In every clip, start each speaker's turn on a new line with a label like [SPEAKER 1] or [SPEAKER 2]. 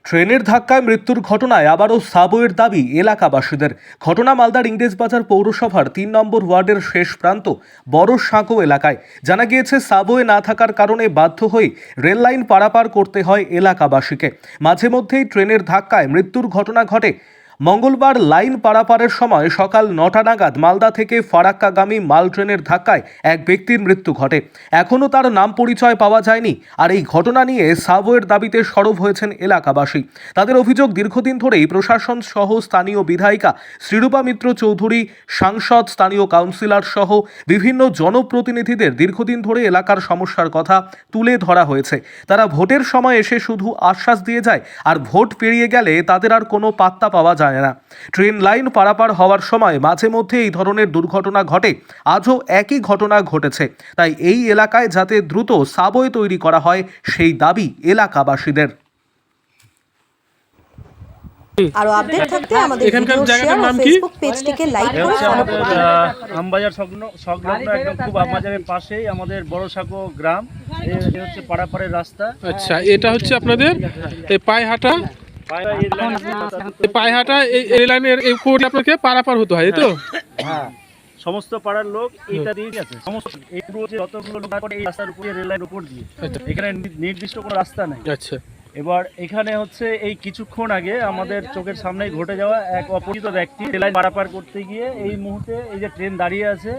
[SPEAKER 1] ট্রেনের ধাক্কায় মৃত্যুর ঘটনায় আবারও সাবওয়ের দাবি এলাকাবাসীদের। ঘটনা মালদার ইংরেজবাজার পৌরসভার ৩ নম্বর ওয়ার্ডের শেষ প্রান্ত বড় সাঁকো এলাকায়। জানা গিয়েছে সাবওয়ে না থাকার কারণে বাধ্য হয়ে রেললাইন পারাপার করতে হয় এলাকাবাসীকে। মাঝে মধ্যেই ট্রেনের ধাক্কায় মৃত্যুর ঘটনা ঘটে। মঙ্গলবার লাইন পারাপারের সময় সকাল ৯টা নাগাদ মালদা থেকে ফারাক্কাগামী মাল ট্রেনের ধাক্কায় এক ব্যক্তির মৃত্যু ঘটে। এখনও তার নাম পরিচয় পাওয়া যায়নি। আর এই ঘটনা নিয়ে সাবওয়ের দাবিতে সরব হয়েছেন এলাকাবাসী। তাদের অভিযোগ, দীর্ঘদিন ধরেই প্রশাসন সহ স্থানীয় বিধায়িকা শ্রীরূপা মিত্র চৌধুরী, সাংসদ, স্থানীয় কাউন্সিলর সহ বিভিন্ন জনপ্রতিনিধিদের দীর্ঘদিন ধরে এলাকার সমস্যার কথা তুলে ধরা হয়েছে। তারা ভোটের সময় এসে শুধু আশ্বাস দিয়ে যায়, আর ভোট পেরিয়ে গেলে তাদের আর কোনো পাত্তা পাওয়া যায় না। ট্রেন লাইন পারাপার হওয়ার সময় মাঝে মধ্যে এই ধরনের দুর্ঘটনা ঘটে। আজও একই ঘটনা ঘটেছে। তাই এই এলাকায় যাতে দ্রুত সাবওয়ে তৈরি করা হয়, সেই দাবি এলাকাবাসীদের।
[SPEAKER 2] আরো আপডেট থাকতে আমাদের
[SPEAKER 3] এখানকার
[SPEAKER 2] ভিডিও
[SPEAKER 3] জায়গাটার
[SPEAKER 2] শেয়ার ও
[SPEAKER 3] নাম কি?
[SPEAKER 2] ফেসবুক পেজটিকে লাইক করে
[SPEAKER 4] হচ্ছে
[SPEAKER 2] ফলো
[SPEAKER 4] আমাদের
[SPEAKER 2] করুন।
[SPEAKER 4] আমবাজার সংলগ্ন একদম খুব আমবাজারের পাশেই আমাদের বড় সাঁকো গ্রাম। এই হচ্ছে পাড়াপাড়ের রাস্তা।
[SPEAKER 3] আচ্ছা, এটা হচ্ছে আপনাদের এই পায়হাটা। এই পায়হাটা এই লাইনের এই উপর আপনাকে পারাপার হতে হয়, তাই তো?
[SPEAKER 4] হ্যাঁ, সমস্ত পাড়ার লোক এটা দিয়ে গেছে। সমস্ত এই পুরো যে যতগুলো লোক আছে এই রাস্তার উপরে, রেল লাইনের উপর দিয়ে। এখানে নির্দিষ্ট কোনো রাস্তা নেই।
[SPEAKER 3] আচ্ছা,
[SPEAKER 4] এবার এখানে হচ্ছে এই কিছুক্ষণ আগে আমাদের চোখের সামনেই ঘটে যাওয়া এক অপরিচিত ব্যক্তি রেল লাইন পারাপার করতে গিয়ে এই মুহূর্তে এই যে ট্রেন দাঁড়িয়ে আছে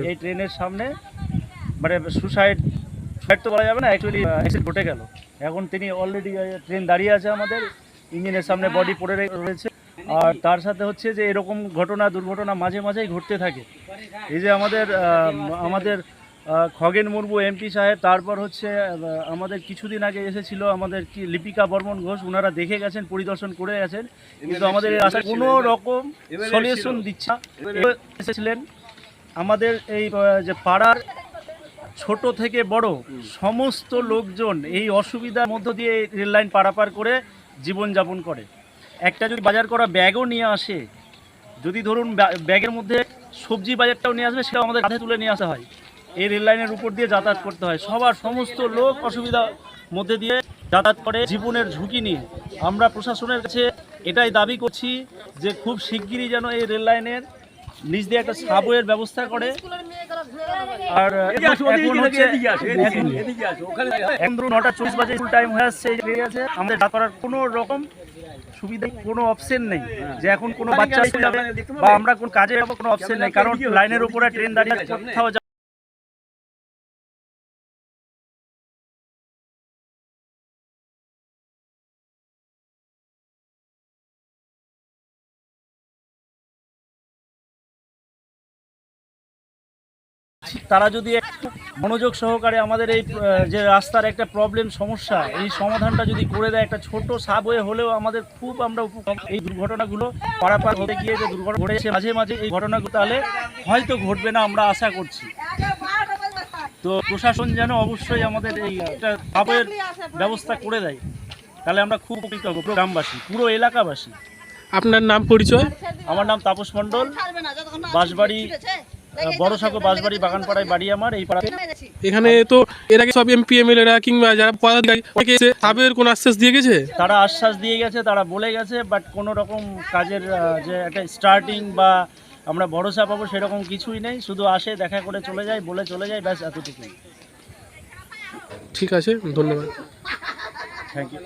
[SPEAKER 4] এই ট্রেনের সামনে মানে সুসাইড তো বলা যাবে না, অ্যাকচুয়ালি অ্যাক্সিডেন্ট ঘটে গেল। এখন তিনি অলরেডি ট্রেন দাঁড়িয়ে আছে, আমাদের ইঞ্জিনের সামনে বডি পড়ে রয়েছে। আর তার সাথে হচ্ছে যে এরকম দুর্ঘটনা মাঝে মাঝেই ঘটতে থাকে। এই যে আমাদের খগেন মুর্মু এমপি সাহেব, তারপর হচ্ছে আমাদের কিছুদিন আগে এসেছিল আমাদের কি লিপিকা বর্মন ঘোষ, ওনারা দেখে গেছেন, পরিদর্শন করে গেছেন, কিন্তু আমাদের কোনো রকম সলিউশন দিচ্ছে না। এসেছিলেন আমাদের এই যে পাড়ার ছোট থেকে বড় সমস্ত লোকজন এই অসুবিধার মধ্য দিয়ে রেল লাইন পারাপার করে জীবনযাপন করে। একটা যদি বাজার করা ব্যাগও নিয়ে আসে, যদি ধরুন ব্যাগের মধ্যে সবজি বাজারটাও নিয়ে আসবে, সেটাও আমাদের কাঁধে তুলে নিয়ে আসা হয়। এই রেল লাইনের উপর দিয়ে যাতায়াত করতে হয়। সমস্ত লোক অসুবিধার মধ্যে দিয়ে যাতায়াত করে জীবনের ঝুঁকি নিয়ে। আমরা প্রশাসনের কাছে এটাই দাবি করছি যে খুব শিগগিরই যেন এই রেল লাইনের নিচ দিয়ে একটা সাবওয়ের ব্যবস্থা করে। আর এখন হচ্ছে 9:40 বাজে ফুল টাইম হয়ে আসছে, আমাদের যাতায়াত করার কোনো রকম সুবিধা, কোনো অপশন নেই যে এখন কোনো বাচ্চা যাবে বা আমরা কোন কাজে যাবো, কোনো অপশন নেই। কারণ লাইনের উপরে ট্রেন দাঁড়িয়ে কোথাও তারা যদি একটু মনোযোগ সহকারে আমাদের এই যে রাস্তার একটা প্রবলেম সমস্যা, এই সমাধানটা যদি করে দেয়, একটা ছোট সাবওয়ে হলেও আমাদের খুব আমরা উপকার। এই দুর্ঘটনাগুলো পারাপার হতে গিয়ে যে দুর্ঘটনা ঘটেছে মাঝে মাঝে, এই ঘটনাগুলো তাহলে হয়তো ঘটবে না, আমরা আশা করছি। তো প্রশাসন যেন অবশ্যই আমাদের এই একটা সাবওয়ের ব্যবস্থা করে দেয়, তাহলে আমরা খুব উপকৃত হব, পুরো গ্রামবাসী, পুরো এলাকাবাসী।
[SPEAKER 3] আপনার নাম পরিচয়?
[SPEAKER 4] আমার নাম তাপস মণ্ডল, বাঁশবাড়ি, বড় সাঁকো বাঁশবাড়ি বাগানপাড়ায় বাড়ি আমার। এই পাড়াতে
[SPEAKER 3] এখানে তো এর আগে সব এমপি এমএলএরা কিংবা যারা পদাধিকারী সাবওয়ের কোন আশ্বাস দিয়ে গেছে?
[SPEAKER 4] তারা আশ্বাস দিয়ে গেছে, তারা বলে গেছে, বাট কোনো রকম কাজের যে একটা স্টার্টিং বা আমরা ভরসা পাবো সেরকম কিছুই নেই। শুধু আসে, দেখা করে চলে যায়, বলে চলে যায়, ব্যাস এতটুকুই।
[SPEAKER 3] ঠিক আছে, ধন্যবাদ।
[SPEAKER 4] Thank you.